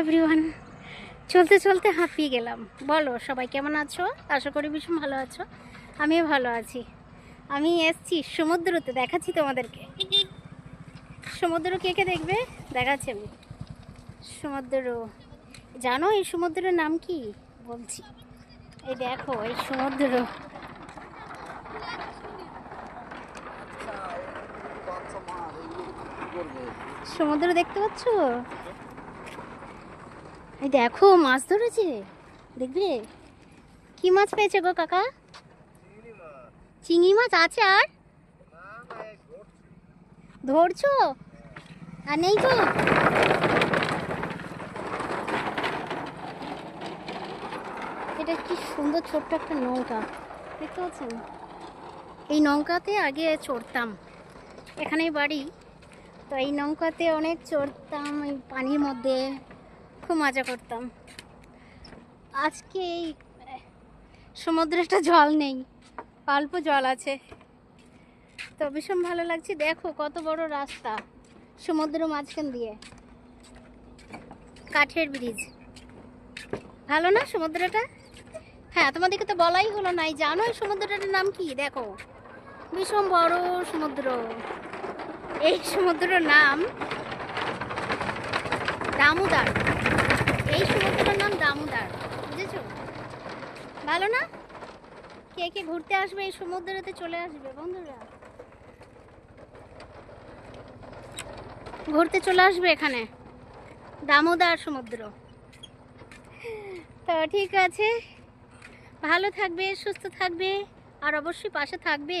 Everyone, চলতে চলতে হাঁপিয়ে গেলাম। বলো সবাই কেমন আছো? আশা করি ভীষণ ভালো আছো। আমিও ভালো আছি। আমি এসছি সমুদ্রতে, দেখাচ্ছি তোমাদেরকে। সমুদ্র কে কে দেখবে দেখাচ্ছি আমি। সমুদ্র, জানো এই সমুদ্রের নাম কি? বলছি, এই দেখো এই সমুদ্র। সমুদ্র দেখতে পাচ্ছ? এই দেখো মাছ ধরেছে, দেখবে? কি মাছ পেয়েছে গো কাকা? চিংড়ি মাছ আছে? আর ধরছো? আর নেই গো? এটা কি সুন্দর ছোট্ট একটা নৌকা, দেখতে পাচ্ছেন? এই নৌকাতে আগে চড়তাম, এখানেই বাড়ি। তো এই নৌকাতে অনেক চড়তাম, এই পানির মধ্যে খুব মজা করতাম। আজকে এই সমুদ্রেটা জল নেই, অল্প জল আছে, তো ভীষণ ভালো লাগছে। দেখো কত বড় রাস্তা সমুদ্র মাঝখান দিয়ে, কাঠের ব্রিজ। ভালো না সমুদ্রটা? হ্যাঁ, তোমাদেরকে তো বলাই হলো না, এই জানো এই সমুদ্রটার নাম কি? দেখো ভীষণ বড় সমুদ্র। এই সমুদ্রের নাম দামোদর। এই সমুদ্রের নাম দামোদর, বুঝেছো? ভালো না? কে কে ঘুরতে আসবে এই সমুদ্রেতে? চলে আসবে বন্ধুরা, ঘুরতে চলে আসবে এখানে, দামোদর সমুদ্র। তো ঠিক আছে, ভালো থাকবে, সুস্থ থাকবে, আর অবশ্যই পাশে থাকবে।